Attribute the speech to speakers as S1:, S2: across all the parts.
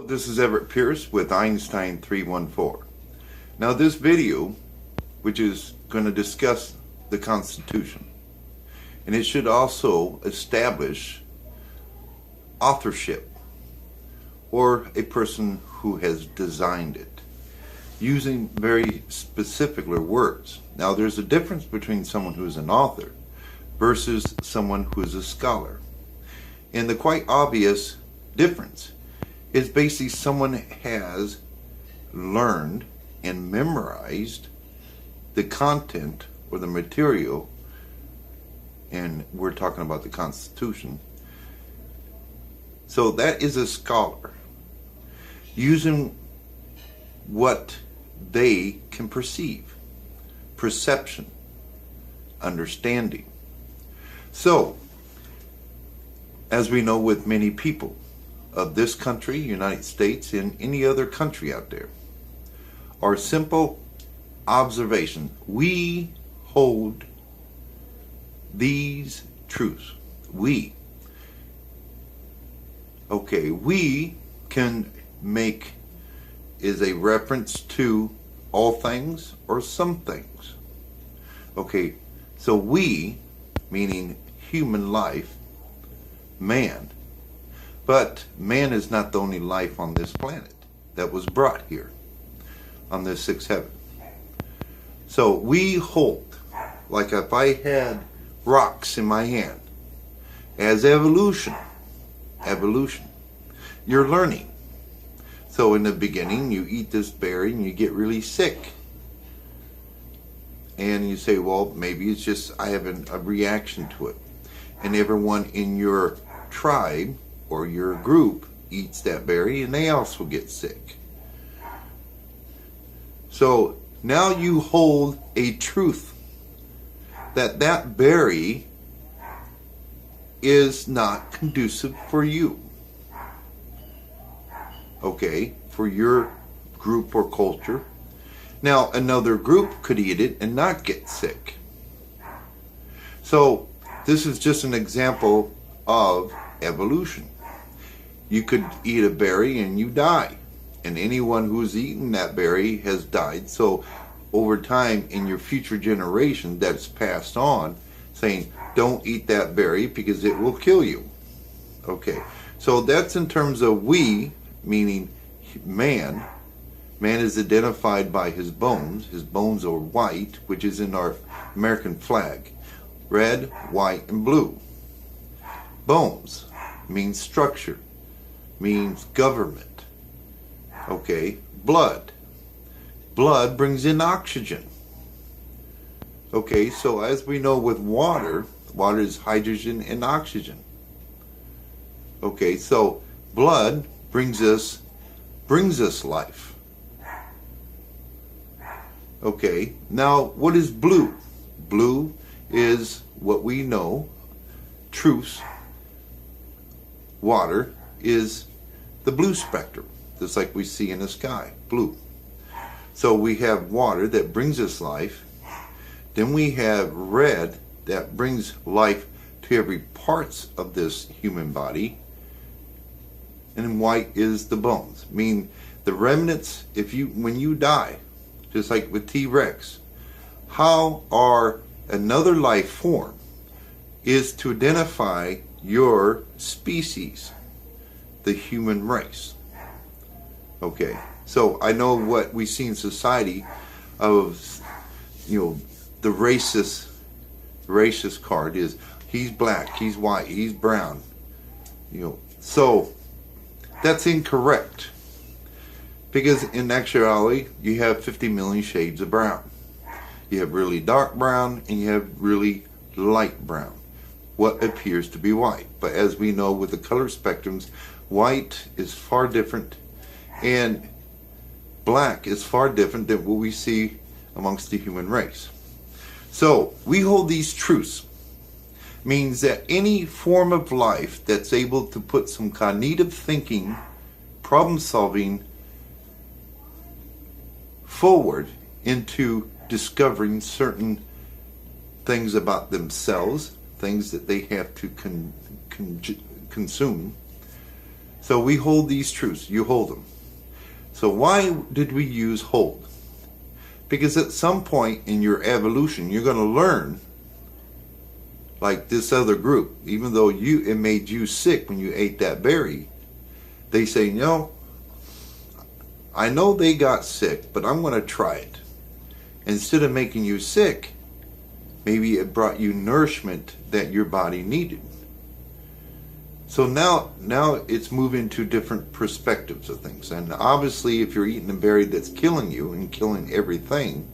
S1: This is Everett Pierce with Einstein 314. Now this video, which is going to discuss the Constitution, and it should also establish authorship or a person who has designed it using very specific words. Now there's a difference between someone who is an author versus someone who is a scholar, and the quite obvious difference is basically someone has learned and memorized the content or the material, and we're talking about the Constitution. So that is a scholar using what they can perceive, perception, understanding. So, as we know with many people of this country, United States, and any other country out there, are simple observations. We hold these truths. We can make is a reference to all things or some things. Okay, so we, meaning human life, man. But man is not the only life on this planet that was brought here on this sixth heaven. So we hold, like if I had rocks in my hand, as evolution. You're learning. So in the beginning, you eat this berry and you get really sick. And you say, well, maybe it's just I have a reaction to it. And everyone in your tribe or your group eats that berry and they also get sick. So now you hold a truth that berry is not conducive for you. Okay, for your group or culture. Now another group could eat it and not get sick. So this is just an example of evolution. You could eat a berry and you die, and anyone who's eaten that berry has died. So over time in your future generation, that's passed on, saying don't eat that berry because it will kill you. Okay, so that's in terms of we, meaning man. Man is identified by his bones. His bones are white, which is in our American flag. Red, white, and blue. Bones means structure, means government. Okay, blood. Blood brings in oxygen. Okay, so as we know with water, water is hydrogen and oxygen. Okay, so blood brings us life. Okay, now what is blue? Blue is what we know, truths. Water is the blue spectrum, just like we see in the sky, blue. So we have water that brings us life. Then we have red that brings life to every parts of this human body. And then white is the bones. I mean, the remnants, when you die, just like with T-Rex, how are another life form is to identify your species, the human race. Okay, so I know what we see in society of, the racist card is he's black, he's white, he's brown. So that's incorrect. Because in actuality, you have 50 million shades of brown. You have really dark brown and you have really light brown, what appears to be white. But as we know with the color spectrums, white is far different and black is far different than what we see amongst the human race. So we hold these truths. Means that any form of life that's able to put some cognitive thinking, problem solving forward into discovering certain things about themselves, things that they have to consume, So we hold these truths. You hold them. So why did we use hold? Because at some point in your evolution, you're going to learn, like this other group, even though it made you sick when you ate that berry, they say, I know they got sick, but I'm going to try it. Instead of making you sick, maybe it brought you nourishment that your body needed. So now it's moving to different perspectives of things. And obviously, if you're eating a berry that's killing you and killing everything,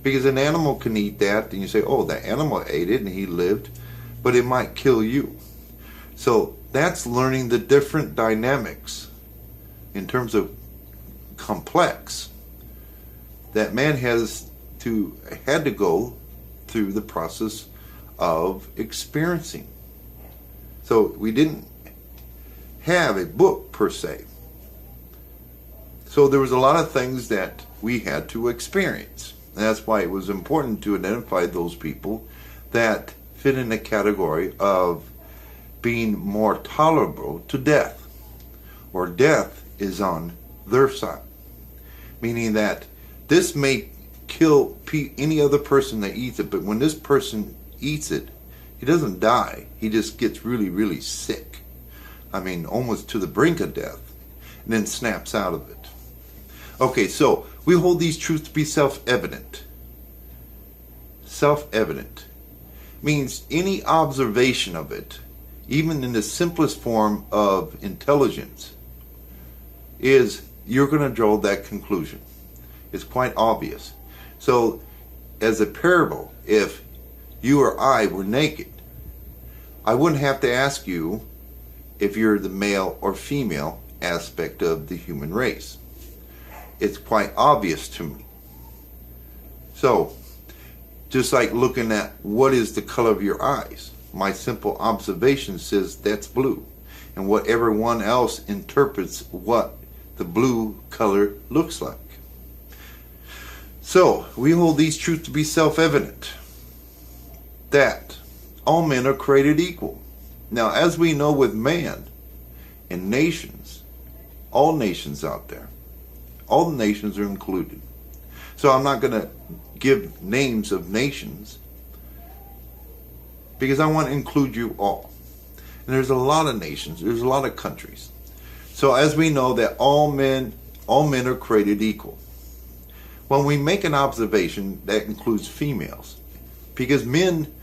S1: because an animal can eat that, and you say, oh, that animal ate it and he lived, but it might kill you. So that's learning the different dynamics in terms of complex that man had to go through the process of experiencing. So we didn't have a book per se. So there was a lot of things that we had to experience. And that's why it was important to identify those people that fit in the category of being more tolerable to death, or death is on their side. Meaning that this may kill any other person that eats it, but when this person eats it, he doesn't die. He just gets really, really sick. I mean, almost to the brink of death, and then snaps out of it. Okay, so we hold these truths to be self-evident. Self-evident means any observation of it, even in the simplest form of intelligence, is you're going to draw that conclusion. It's quite obvious. So, as a parable, if you or I were naked, I wouldn't have to ask you if you're the male or female aspect of the human race. It's quite obvious to me. So, just like looking at what is the color of your eyes, my simple observation says that's blue. And what everyone else interprets what the blue color looks like. So, we hold these truths to be self-evident. That all men are created equal. Now, as we know with man and nations, all nations out there, all the nations are included. So I'm not going to give names of nations because I want to include you all. And there's a lot of nations, there's a lot of countries. So as we know that all men are created equal. When we make an observation, that includes females. Because men,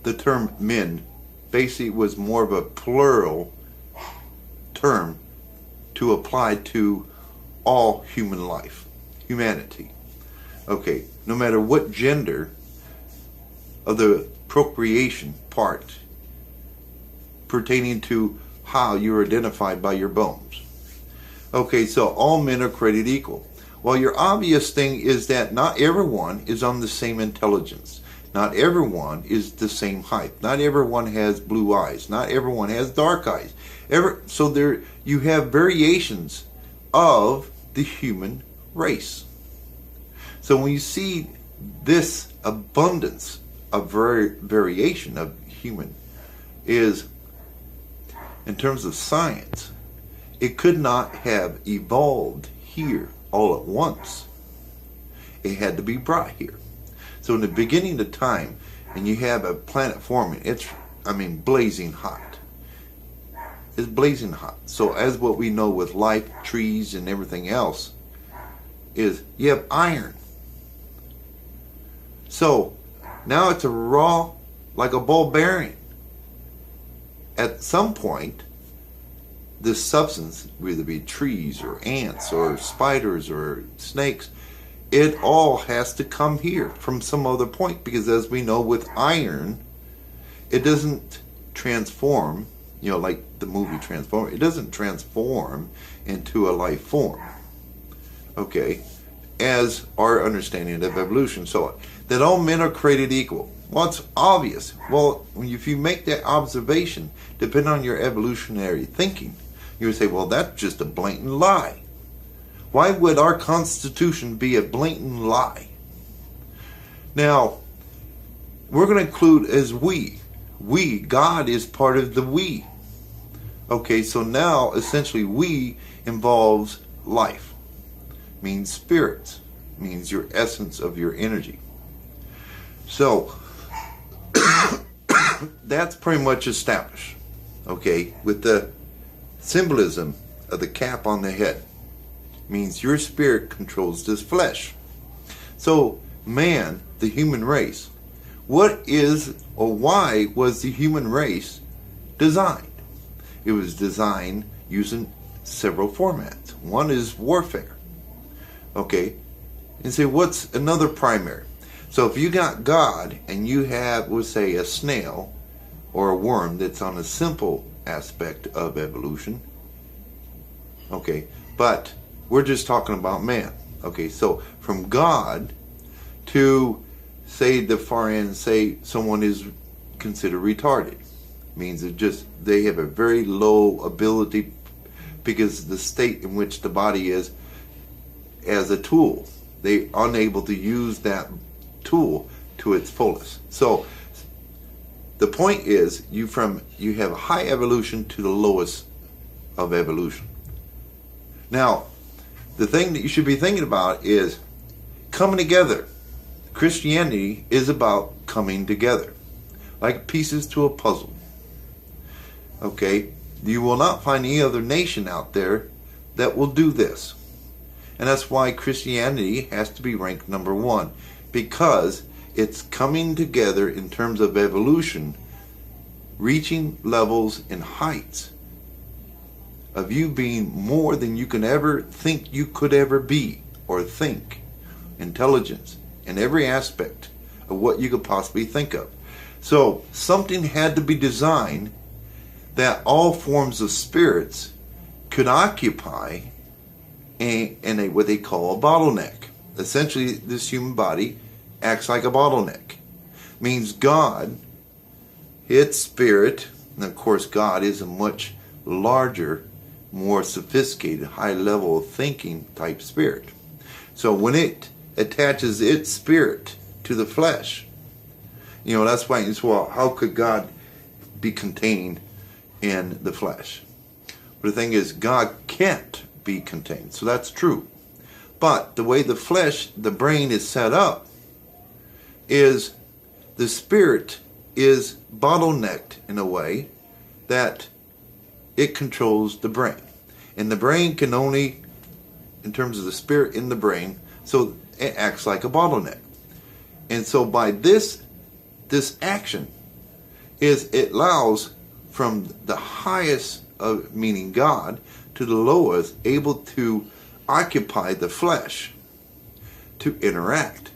S1: the term men, basically was more of a plural term to apply to all human life, humanity. Okay, no matter what gender of the procreation part pertaining to how you're identified by your bones. Okay, so all men are created equal. Well, your obvious thing is that not everyone is on the same intelligence. Not everyone is the same height. Not everyone has blue eyes. Not everyone has dark eyes. So there you have variations of the human race. So when you see this abundance of variation of human is, in terms of science, it could not have evolved here all at once. It had to be brought here. So in the beginning of time, and you have a planet forming, it's, blazing hot. It's blazing hot. So as what we know with life, trees, and everything else, is you have iron. So now it's a raw, like a ball bearing. At some point, this substance, whether it be trees or ants or spiders or snakes, it all has to come here from some other point, because as we know with iron, it doesn't transform, like the movie Transform, it doesn't transform into a life form. Okay, as our understanding of evolution. So that all men are created equal. Well, it's obvious. Well, if you make that observation, depending on your evolutionary thinking, you would say, well, that's just a blatant lie. Why would our Constitution be a blatant lie? Now, we're going to include as we. We, God is part of the we. Okay, so now essentially we involves life, means spirits, means your essence of your energy. So that's pretty much established, okay, with the symbolism of the cap on the head. Means your spirit controls this flesh. So man, the human race, what is or why was the human race designed? It was designed using several formats. One is warfare. Okay, and say what's another primary? So if you got God and you have, we'll say, a snail or a worm that's on a simple aspect of evolution, okay, but we're just talking about man. Okay, so from God to, say, the far end, say someone is considered retarded, means it just they have a very low ability because the state in which the body is as a tool, they're unable to use that tool to its fullest. So the point is you have a high evolution to the lowest of evolution. Now the thing that you should be thinking about is coming together. Christianity is about coming together, like pieces to a puzzle. Okay, you will not find any other nation out there that will do this. And that's why Christianity has to be ranked number one, because it's coming together in terms of evolution, reaching levels and heights of you being more than you can ever think you could ever be or think. Intelligence in every aspect of what you could possibly think of. So something had to be designed that all forms of spirits could occupy in a what they call a bottleneck. Essentially, this human body acts like a bottleneck. Means God, its spirit, and of course God is a much larger, more sophisticated, high level of thinking type spirit. So when it attaches its spirit to the flesh, that's why it's, well, how could God be contained in the flesh? But the thing is, God can't be contained. So that's true. But the way the flesh, the brain is set up, is the spirit is bottlenecked in a way that it controls the brain. And the brain can only, in terms of the spirit in the brain, so it acts like a bottleneck. And so by this action is it allows from the highest of, meaning God, to the lowest, able to occupy the flesh to interact,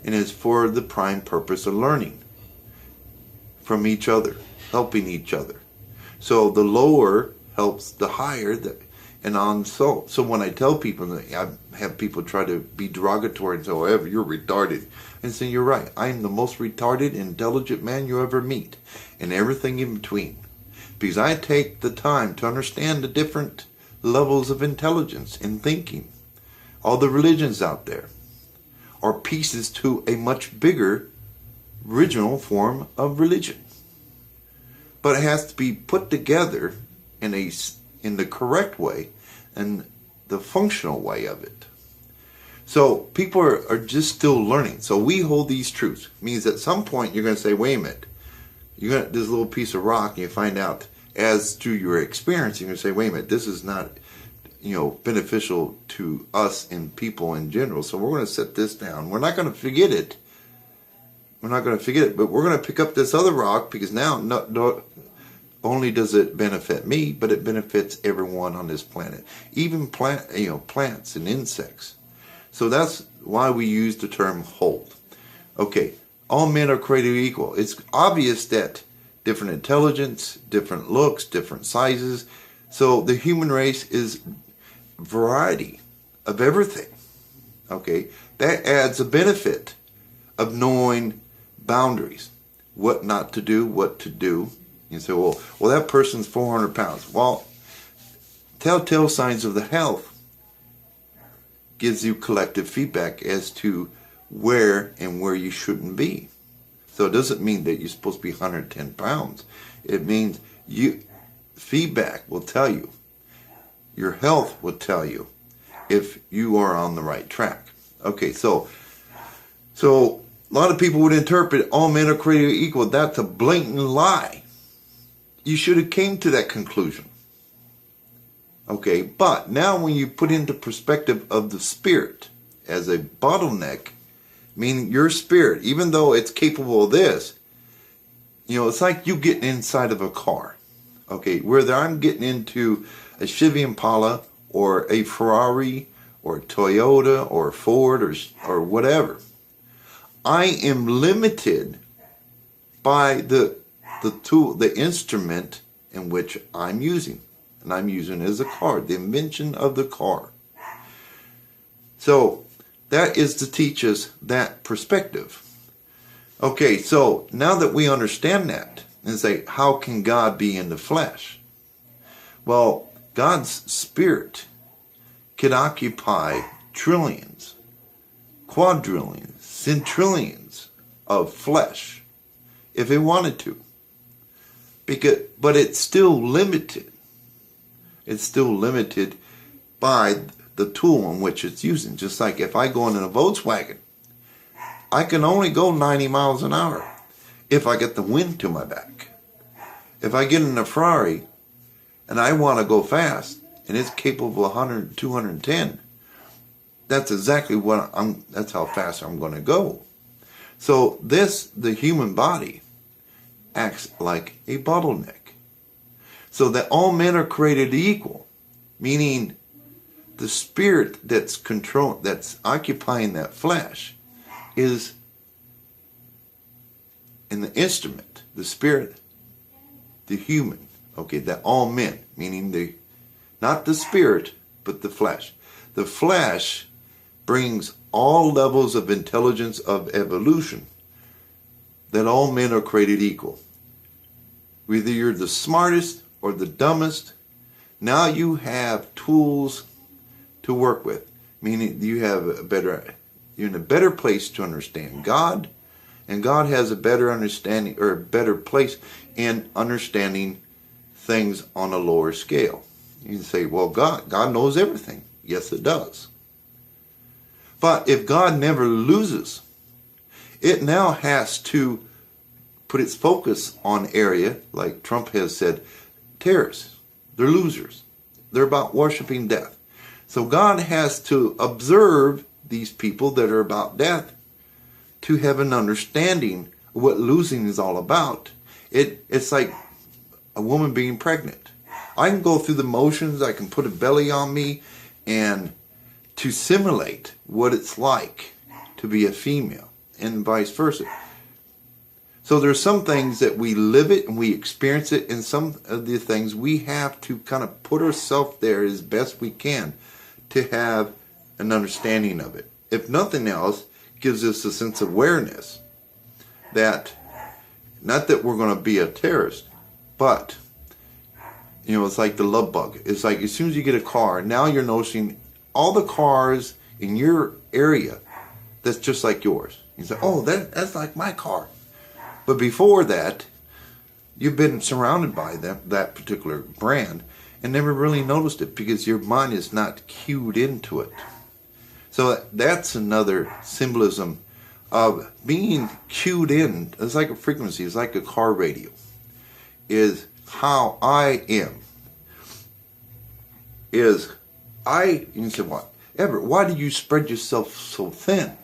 S1: and is for the prime purpose of learning from each other, helping each other. So the lower helps the higher, and on so when I tell people, that I have people try to be derogatory and say, oh, Ever, you're retarded. And say, you're right, I am the most retarded, intelligent man you ever meet, and everything in between. Because I take the time to understand the different levels of intelligence and thinking. All the religions out there are pieces to a much bigger original form of religion. But it has to be put together in the correct way and the functional way of it. So people are just still learning. So we hold these truths. It means at some point you're going to say, wait a minute, you got this little piece of rock, and you find out as through your experience, you're going to say, wait a minute, this is not beneficial to us and people in general. So we're going to set this down. We're not going to forget it. We're not going to forget it, but we're going to pick up this other rock, because now not only does it benefit me, but it benefits everyone on this planet, even plants and insects. So that's why we use the term hold. Okay, all men are created equal. It's obvious that different intelligence, different looks, different sizes. So the human race is variety of everything. Okay, that adds a benefit of knowing boundaries, what not to do, what to do. You say, well, that person's 400 pounds. Well, telltale signs of the health gives you collective feedback as to where you shouldn't be. So it doesn't mean that you're supposed to be 110 pounds. It means feedback will tell you. Your health will tell you if you are on the right track. Okay, so a lot of people would interpret all men are created equal. That's a blatant lie. You should have came to that conclusion. Okay, but now when you put into perspective of the spirit as a bottleneck, meaning your spirit, even though it's capable of this, it's like you getting inside of a car. Okay, whether I'm getting into a Chevy Impala or a Ferrari or a Toyota or a Ford or whatever, I am limited by the tool, the instrument in which I'm using. And I'm using it as a car, the invention of the car. So that is to teach us that perspective. Okay, so now that we understand that, and say, how can God be in the flesh? Well, God's spirit can occupy trillions, quadrillions, centrillions of flesh if it wanted to. But it's still limited. It's still limited by the tool in which it's using. Just like if I go in a Volkswagen, I can only go 90 miles an hour if I get the wind to my back. If I get in a Ferrari and I want to go fast and it's capable of 100, 210, that's exactly that's how fast I'm going to go. So the human body acts like a bottleneck. So that all men are created equal, meaning the spirit that's occupying that flesh is in the instrument, the spirit, the human. Okay, that all men, meaning not the spirit, but the flesh. The flesh brings all levels of intelligence of evolution, that all men are created equal. Whether you're the smartest or the dumbest, now you have tools to work with, meaning you're in a better place to understand God, and God has a better understanding or a better place in understanding things on a lower scale. You can say, well, God knows everything. Yes, it does. But if God never loses, it now has to put its focus on area, like Trump has said, terrorists. They're losers. They're about worshiping death. So God has to observe these people that are about death to have an understanding of what losing is all about. It's like a woman being pregnant. I can go through the motions, I can put a belly on me, and to simulate what it's like to be a female, and vice versa. So there's some things that we live it and we experience it, and some of the things we have to kind of put ourselves there as best we can to have an understanding of it. If nothing else, it gives us a sense of awareness that, not that we're going to be a terrorist, but, it's like the love bug. It's like as soon as you get a car, now you're noticing all the cars in your area that's just like yours. You say, oh, that's like my car. But before that, you've been surrounded by that particular brand and never really noticed it because your mind is not cued into it. So that's another symbolism of being cued in. It's like a frequency. It's like a car radio. Is how I am. You can say, what? Everett, why do you spread yourself so thin?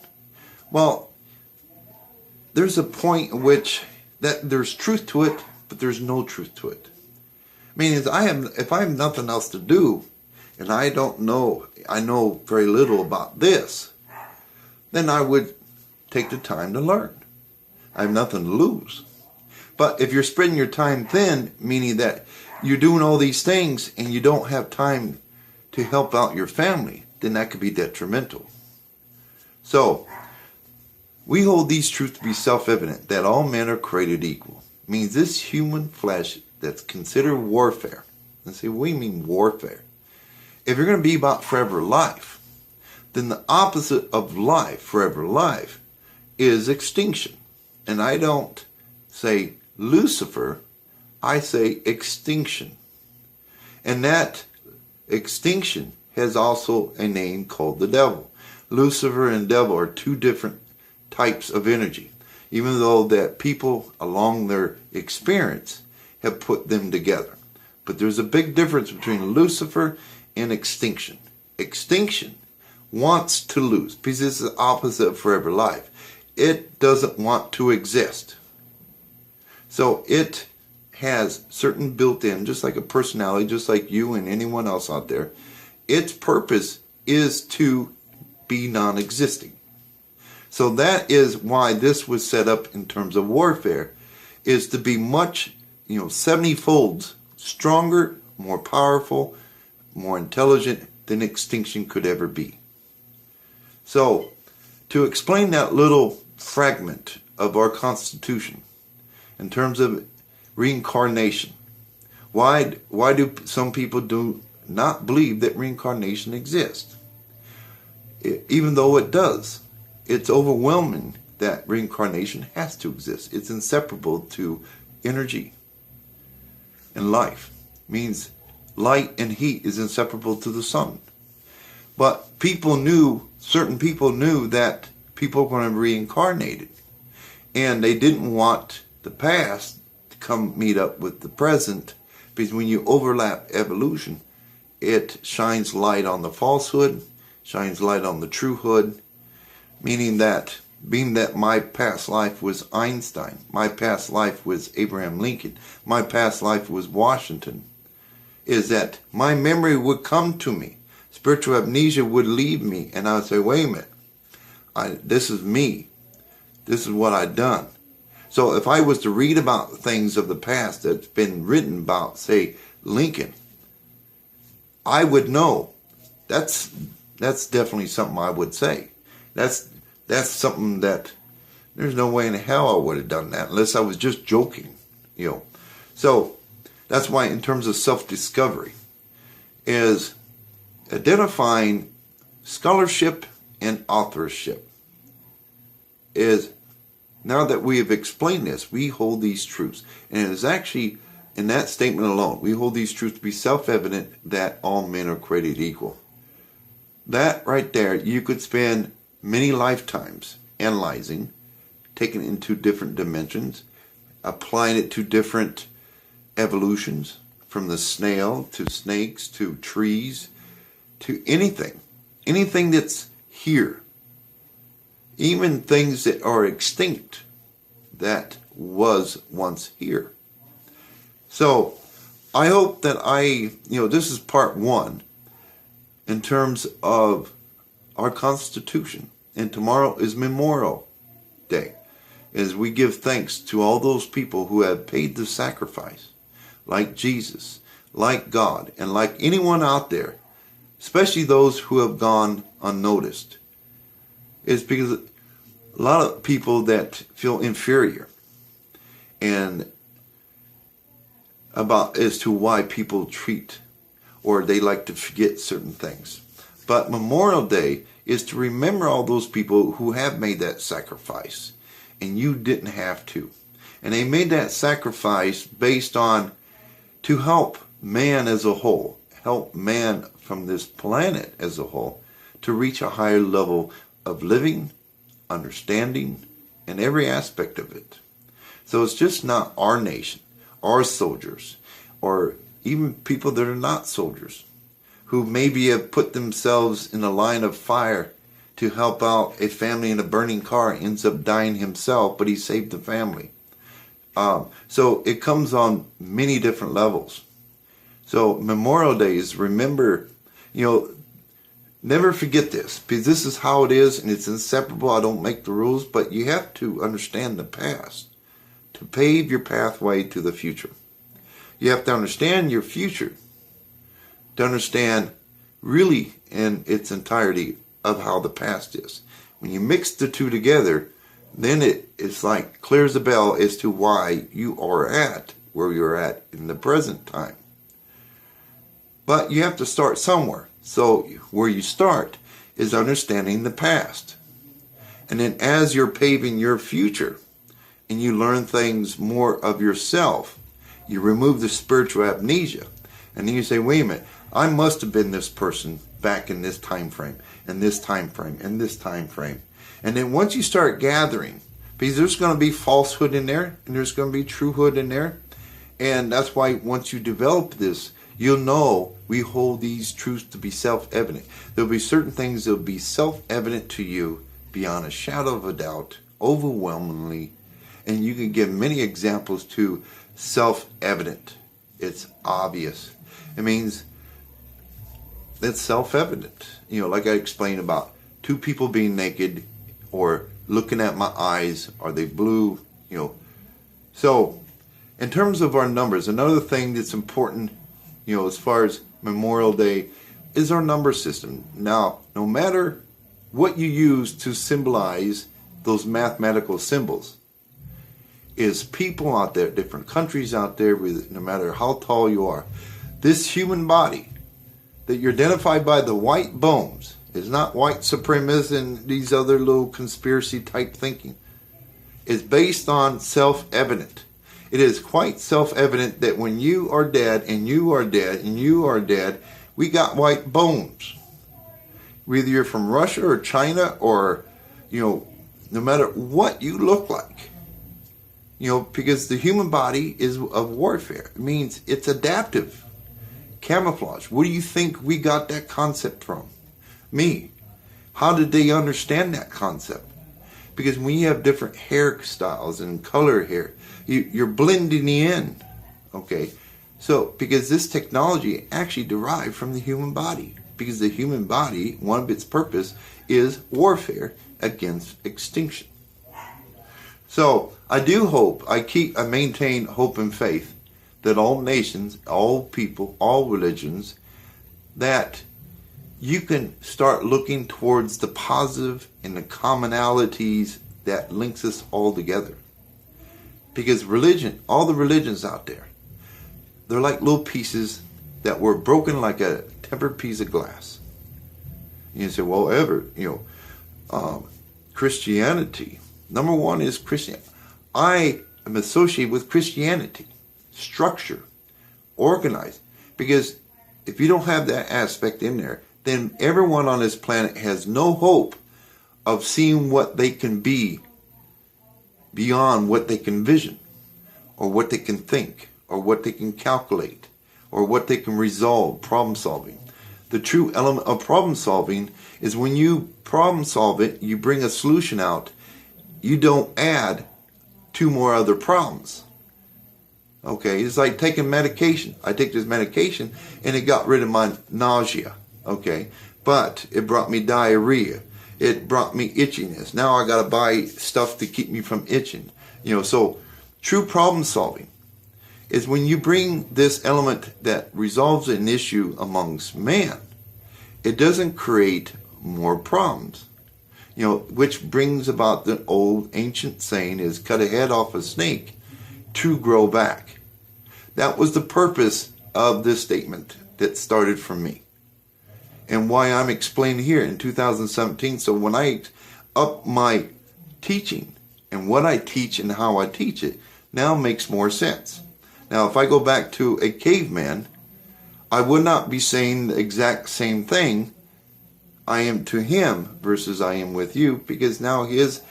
S1: Well, there's a point in which that there's truth to it, but there's no truth to it. Meaning, if I have nothing else to do, and I know very little about this, then I would take the time to learn. I have nothing to lose. But if you're spreading your time thin, meaning that you're doing all these things and you don't have time to help out your family, then that could be detrimental. So, we hold these truths to be self-evident, that all men are created equal. Means this human flesh that's considered warfare. Let's say, we mean warfare. If you're going to be about forever life, then the opposite of life, forever life, is extinction. And I don't say Lucifer, I say extinction. And that extinction has also a name called the devil. Lucifer and devil are two different types of energy, even though that people along their experience have put them together. But there's a big difference between Lucifer and extinction. Extinction wants to lose, because it's the opposite of forever life. It doesn't want to exist. So it has certain built-in, just like a personality, just like you and anyone else out there. Its purpose is to be non-existing. So that is why this was set up in terms of warfare, is to be much, 70-fold stronger, more powerful, more intelligent than extinction could ever be. So, to explain that little fragment of our Constitution in terms of reincarnation, why do some people do not believe that reincarnation exists? Even though it does, it's overwhelming that reincarnation has to exist. It's inseparable to energy and life. It means light and heat is inseparable to the sun. But certain people knew that people were going to be reincarnated. And they didn't want the past to come meet up with the present, because when you overlap evolution, it shines light on the falsehood, shines light on the truehood, meaning that being that my past life was Einstein, my past life was Abraham Lincoln, my past life was Washington, is that my memory would come to me. Spiritual amnesia would leave me, and I would say, wait a minute, this is me. This is what I've done. So if I was to read about things of the past that's been written about, say, Lincoln, I would know. That's definitely something I would say. That's something that there's no way in hell I would have done that unless I was just joking, So that's why in terms of self-discovery is identifying scholarship and authorship is, now that we have explained this, we hold these truths. And it is actually, in that statement alone, we hold these truths to be self-evident that all men are created equal. That right there, you could spend many lifetimes analyzing, taking it into different dimensions, applying it to different evolutions, from the snail to snakes to trees to anything that's here, even things that are extinct that was once here. So I hope that this is part one in terms of our Constitution, and tomorrow is Memorial Day, as we give thanks to all those people who have paid the sacrifice, like Jesus, like God, and like anyone out there, especially those who have gone unnoticed. It's because a lot of people that feel inferior and about as to why people treat, or they like to forget certain things. But Memorial Day is to remember all those people who have made that sacrifice, and you didn't have to. And they made that sacrifice based on to help man as a whole, help man from this planet as a whole, to reach a higher level of living, understanding, and every aspect of it. So it's just not our nation, our soldiers, or even people that are not soldiers, who maybe have put themselves in a line of fire to help out a family in a burning car, ends up dying himself, but he saved the family. So it comes on many different levels. So Memorial Day is, remember, never forget this, because this is how it is, and it's inseparable. I don't make the rules, but you have to understand the past to pave your pathway to the future. You have to understand your future to understand really in its entirety of how the past is. When you mix the two together, then it's like clears the bell as to why you are at where you're at in the present time. But you have to start somewhere. So where you start is understanding the past. And then as you're paving your future and you learn things more of yourself, you remove the spiritual amnesia. And then you say, wait a minute, I must have been this person back in this time frame, and this time frame, and this time frame. And then once you start gathering, because there's going to be falsehood in there, and there's going to be truehood in there. And that's why once you develop this, you'll know we hold these truths to be self-evident. There'll be certain things that will be self-evident to you beyond a shadow of a doubt, overwhelmingly. And you can give many examples to self-evident. It's obvious. It means it's self-evident. You know, like I explained about two people being naked, or looking at my eyes, are they blue? You know, so in terms of our numbers, another thing that's important, you know, as far as Memorial Day, is our number system. Now, no matter what you use to symbolize those mathematical symbols, is people out there, different countries out there, with no matter how tall you are, this human body that you're identified by the white bones is not white supremacists and these other little conspiracy type thinking. It's based on self-evident. It is quite self-evident that when you are dead, and you are dead, and you are dead, we got white bones. Whether you're from Russia or China, or, you know, no matter what you look like. You know, because the human body is of warfare. It means it's adaptive. Camouflage. Where do you think we got that concept from? Me. How did they understand that concept? Because when you have different hairstyles and color hair, you're blending in. Okay? So, because this technology actually derived from the human body. Because the human body, one of its purpose is warfare against extinction. So, I do hope, I maintain hope and faith that all nations, all people, all religions, that you can start looking towards the positive and the commonalities that links us all together. Because religion, all the religions out there, they're like little pieces that were broken like a tempered piece of glass. And you say, well, Christianity. Number one is Christianity. I am associated with Christianity. Structure. Organized. Because if you don't have that aspect in there, then everyone on this planet has no hope of seeing what they can be beyond what they can vision, or what they can think, or what they can calculate, or what they can resolve, problem solving. The true element of problem solving is when you problem solve it, you bring a solution out, you don't add two more other problems. Okay, it's like taking medication. I take this medication and it got rid of my nausea. Okay, but it brought me diarrhea. It brought me itchiness. Now I got to buy stuff to keep me from itching. You know, so true problem solving is when you bring this element that resolves an issue amongst man. It doesn't create more problems. You know, which brings about the old ancient saying is cut a head off a snake to grow back. That was the purpose of this statement that started from me. And why I'm explaining here in 2017. So when I up my teaching and what I teach and how I teach it now makes more sense. Now, if I go back to a caveman, I would not be saying the exact same thing I am to him versus I am with you, because now his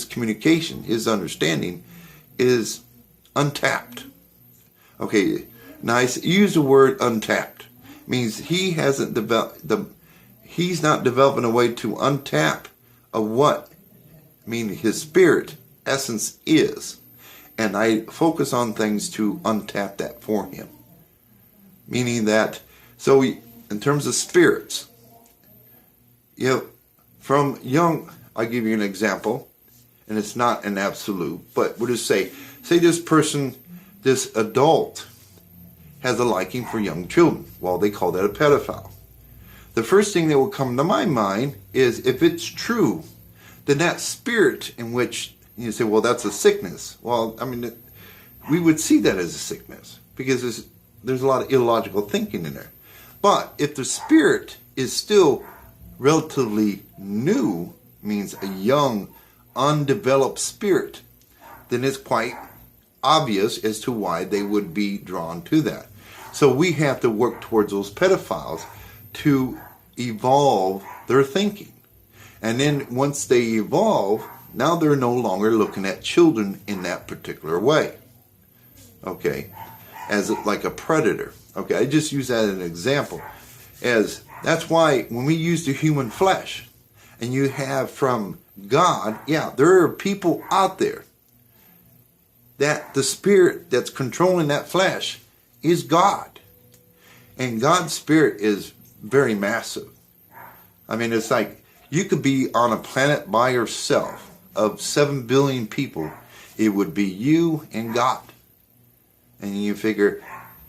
S1: communication, his understanding is untapped. Okay, now I use the word untapped. Means he hasn't developed he's not developing a way to untap of what his spirit essence is, and I focus on things to untap that for him. Meaning that, so in terms of spirits, you know, from young, I'll give you an example, and it's not an absolute, but we'll just say this person, this adult, has a liking for young children. Well, they call that a pedophile. The first thing that will come to my mind is, if it's true, then that spirit in which you say, well, that's a sickness. Well, we would see that as a sickness because there's a lot of illogical thinking in there. But if the spirit is still relatively new, means a young, undeveloped spirit, then it's quite obvious as to why they would be drawn to that. So we have to work towards those pedophiles to evolve their thinking. And then once they evolve, now they're no longer looking at children in that particular way. Okay, as like a predator. Okay, I just use that as an example. As that's why when we use the human flesh, and you have from God, yeah, there are people out there that the spirit that's controlling that flesh is God. And God's spirit is very massive. I mean, it's like you could be on a planet by yourself of 7 billion people. It would be you and God. And you figure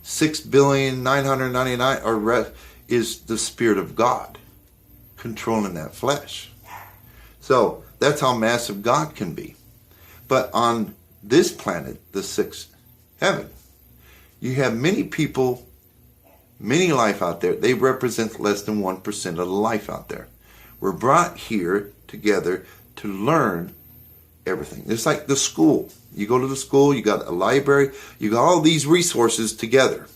S1: 6,999,000 or rest is the spirit of God controlling that flesh. So that's how massive God can be. But on this planet, the sixth heaven, you have many people, many life out there. They represent less than 1% of the life out there. We're brought here together to learn everything. It's like the school. You go to the school, you got a library, you got all these resources together.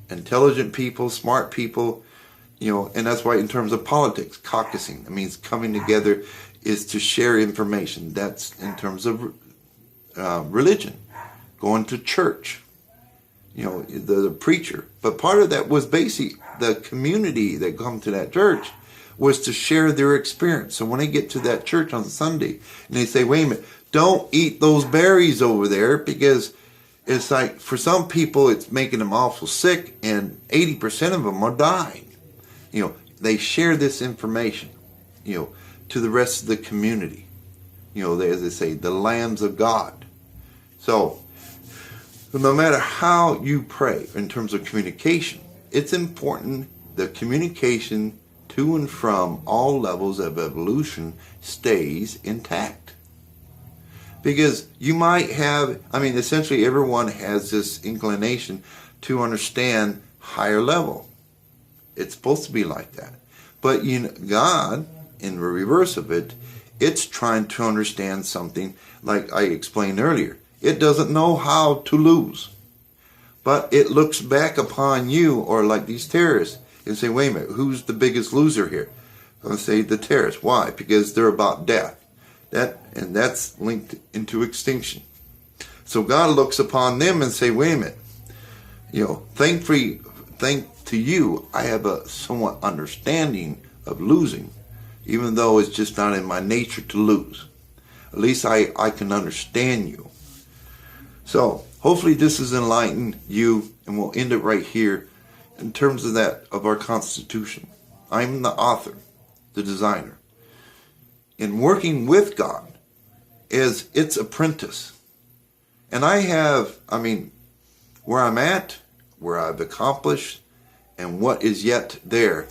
S1: Intelligent people, smart people, and that's why in terms of politics, caucusing, it means coming together is to share information. That's in terms of religion, going to church, the preacher. But part of that was basically the community that come to that church was to share their experience. So when they get to that church on Sunday and they say, wait a minute, don't eat those berries over there, because it's like for some people it's making them awful sick and 80% of them are dying. They share this information, to the rest of the community. As they say, the lambs of God. So no matter how you pray in terms of communication, it's important that communication to and from all levels of evolution stays intact. Because you might have, essentially everyone has this inclination to understand higher level. It's supposed to be like that. But God, in the reverse of it, it's trying to understand something like I explained earlier. It doesn't know how to lose. But it looks back upon you, or like these terrorists, and say, wait a minute, who's the biggest loser here? I'm going to say the terrorists. Why? Because they're about death. And that's linked into extinction. So God looks upon them and say, wait a minute, thank to you, I have a somewhat understanding of losing, even though it's just not in my nature to lose. At least I can understand you. So hopefully this has enlightened you, and we'll end it right here in terms of our Constitution. I'm the author, the designer. In working with God as its apprentice. And I have, where I'm at, where I've accomplished, and what is yet there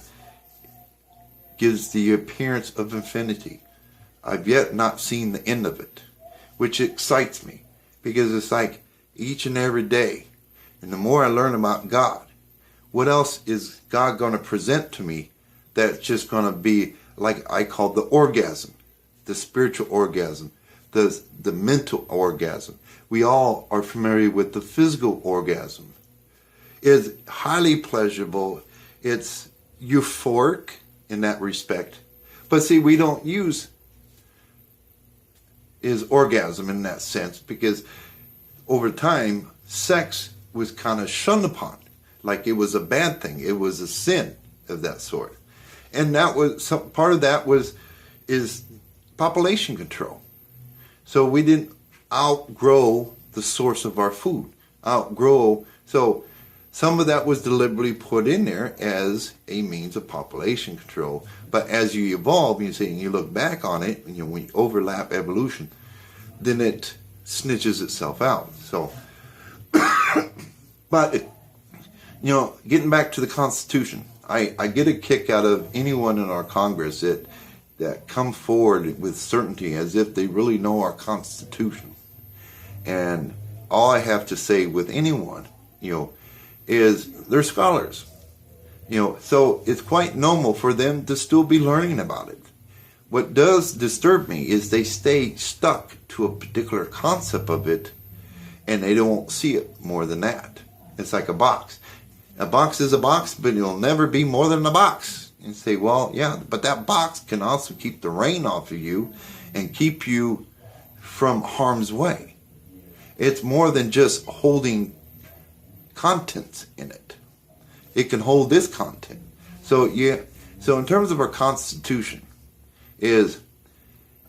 S1: gives the appearance of infinity. I've yet not seen the end of it, which excites me, because it's like each and every day, and the more I learn about God, what else is God going to present to me that's just going to be like I call the orgasm, the spiritual orgasm, the mental orgasm. We all are familiar with the physical orgasm. It's highly pleasurable. It's euphoric in that respect. But see, we don't use is orgasm in that sense, because over time, sex was kind of shunned upon, like it was a bad thing. It was a sin of that sort. And that was part of that is population control. So we didn't outgrow the source of our food. So some of that was deliberately put in there as a means of population control. But as you evolve, you look back on it, and when you overlap evolution, then it snitches itself out. So, but getting back to the Constitution, I get a kick out of anyone in our Congress that come forward with certainty as if they really know our Constitution. And all I have to say with anyone, is they're scholars. So it's quite normal for them to still be learning about it. What does disturb me is they stay stuck to a particular concept of it, and they don't see it more than that. It's like a box. A box is a box, but it'll never be more than a box. And you say, well, yeah, but that box can also keep the rain off of you and keep you from harm's way. It's more than just holding contents in it. It can hold this content. So yeah, so in terms of our Constitution is,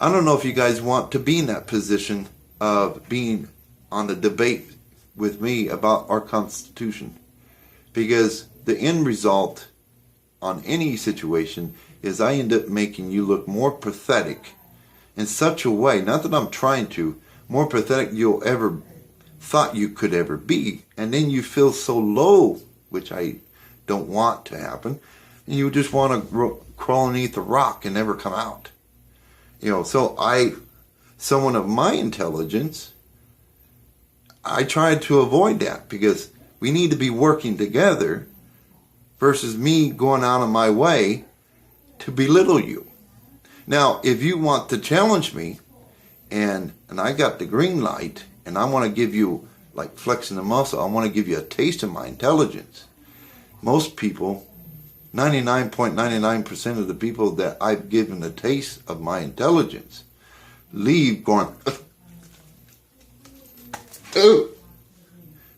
S1: I don't know if you guys want to be in that position of being on the debate with me about our Constitution, because the end result on any situation is I end up making you look more pathetic in such a way, not that I'm trying to, more pathetic you'll ever thought you could ever be, and then you feel so low, which I don't want to happen, and you just want to crawl underneath a rock and never come out. So someone of my intelligence, I tried to avoid that, because we need to be working together versus me going out of my way to belittle you. Now, if you want to challenge me, and I got the green light, and I want to give you, like flexing the muscle, I want to give you a taste of my intelligence. Most people, 99.99% of the people that I've given a taste of my intelligence leave going, ugh.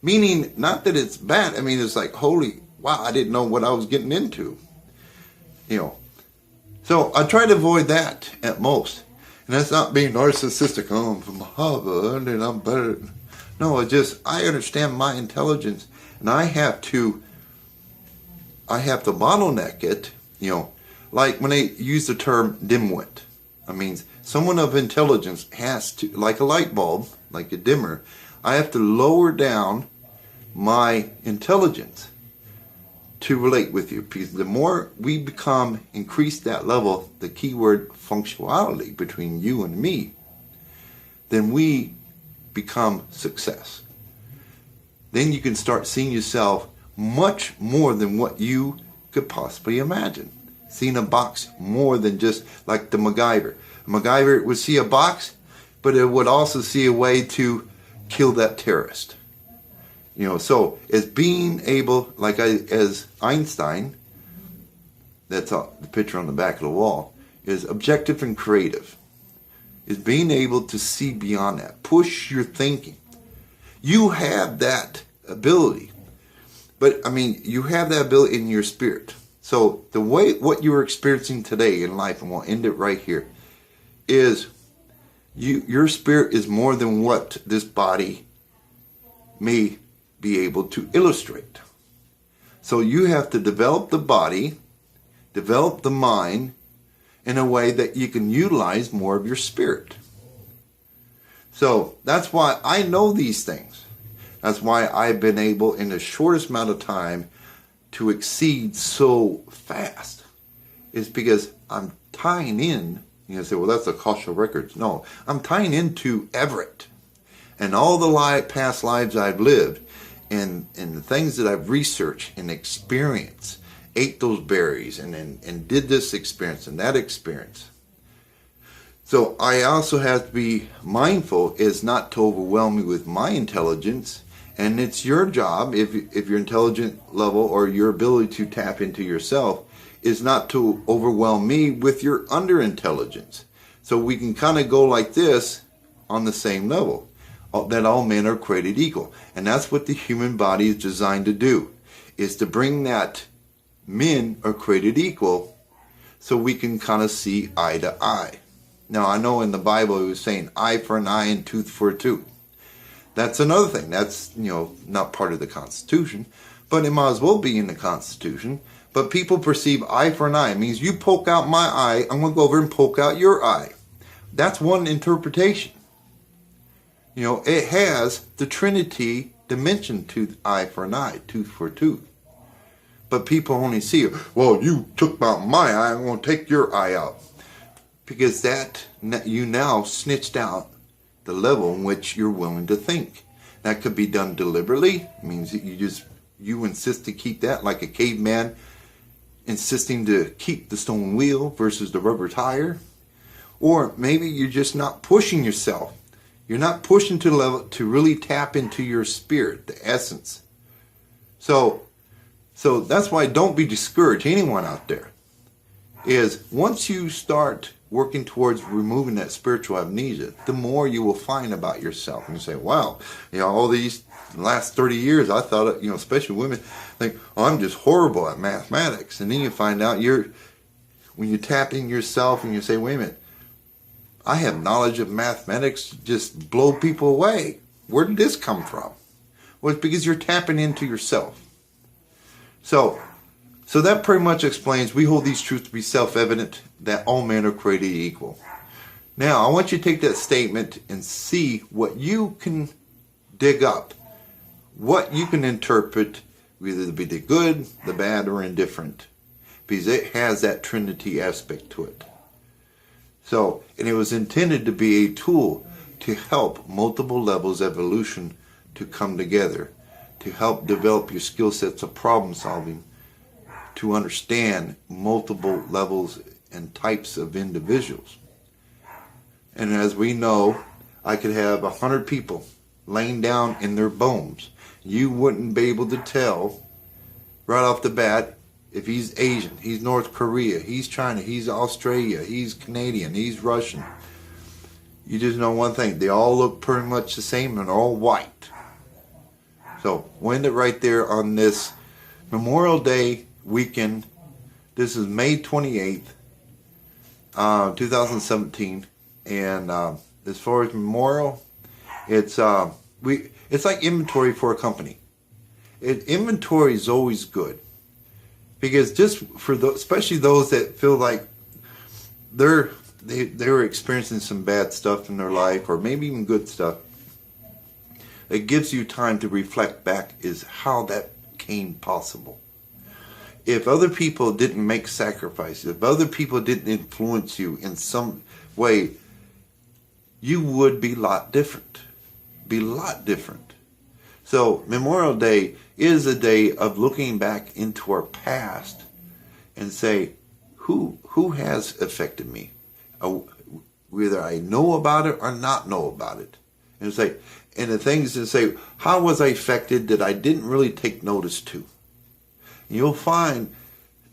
S1: Meaning, not that it's bad. I mean, it's like, holy, wow, I didn't know what I was getting into. So I try to avoid that at most. And that's not being narcissistic. Oh, I'm from Harvard and I'm better. No, it's just, I understand my intelligence, and I have to bottleneck it, like when they use the term dimwit. I mean, someone of intelligence has to, like a light bulb, like a dimmer, I have to lower down my intelligence to relate with you, because the more we increase that level, the keyword functionality between you and me, then we become success. Then you can start seeing yourself much more than what you could possibly imagine. Seeing a box more than just like the MacGyver. MacGyver would see a box, but it would also see a way to kill that terrorist. So as being able, as Einstein, that's the picture on the back of the wall, is objective and creative. Is being able to see beyond that. Push your thinking. You have that ability. But, you have that ability in your spirit. So the way, what you're experiencing today in life, and we'll end it right here, is your spirit is more than what this body may be able to illustrate. So you have to develop the body, develop the mind in a way that you can utilize more of your spirit. So that's why I know these things. That's why I've been able in the shortest amount of time to exceed so fast. It's because I'm tying in. You say, well, that's the Akashic Records. No, I'm tying into Everett and all the past lives I've lived, and the things that I've researched and experienced, ate those berries and did this experience and that experience. So I also have to be mindful is not to overwhelm me with my intelligence, and it's your job, if your intelligent level or your ability to tap into yourself is not to overwhelm me with your underintelligence. So we can kind of go like this on the same level, that all men are created equal. And that's what the human body is designed to do, is to bring that men are created equal so we can kind of see eye to eye. Now, I know in the Bible it was saying eye for an eye and tooth for a tooth. That's another thing. That's, not part of the Constitution, but it might as well be in the Constitution. But people perceive eye for an eye. It means you poke out my eye, I'm going to go over and poke out your eye. That's one interpretation. It has the Trinity dimension to eye for an eye, tooth for a tooth. But people only see, well, you took out my eye, I'm going to take your eye out. Because that, you now snitched out the level in which you're willing to think. That could be done deliberately. It means that you insist to keep that, like a caveman insisting to keep the stone wheel versus the rubber tire. Or maybe you're just not pushing yourself. You're not pushing to the level to really tap into your spirit, the essence. So that's why don't be discouraged. Anyone out there is once you start working towards removing that spiritual amnesia, the more you will find about yourself. And you say, wow, all these last 30 years, I thought, especially women think, oh, I'm just horrible at mathematics. And then you find out when you tap in yourself and you say, wait a minute, I have knowledge of mathematics, just blow people away. Where did this come from? Well, it's because you're tapping into yourself. So that pretty much explains, we hold these truths to be self-evident, that all men are created equal. Now, I want you to take that statement and see what you can dig up, what you can interpret, either to be the good, the bad, or indifferent, because it has that Trinity aspect to it. So, and it was intended to be a tool to help multiple levels of evolution to come together, to help develop your skill sets of problem solving, to understand multiple levels and types of individuals. And as we know, I could have 100 people laying down in their bones. You wouldn't be able to tell right off the bat if he's Asian, he's North Korea, he's China, he's Australia, he's Canadian, he's Russian. You just know one thing, they all look pretty much the same and all white. So, we'll end it right there on this Memorial Day weekend. This is May 28th, 2017, and as far as Memorial, it's like inventory for a company. Inventory is always good, because just for especially those that feel like they're experiencing some bad stuff in their life, or maybe even good stuff, it gives you time to reflect back is how that came possible. If other people didn't make sacrifices, if other people didn't influence you in some way, you would be a lot different. So Memorial Day is a day of looking back into our past and say, who has affected me? Whether I know about it or not know about it. And say, and the things to say, how was I affected that I didn't really take notice to? And you'll find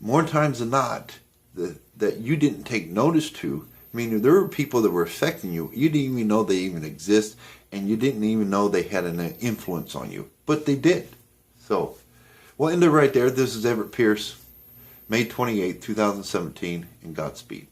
S1: more times than not that you didn't take notice to. I mean, there were people that were affecting you. You didn't even know they even exist, and you didn't even know they had an influence on you. But they did. So, we'll end it right there. This is Everett Pierce, May 28, 2017, and Godspeed.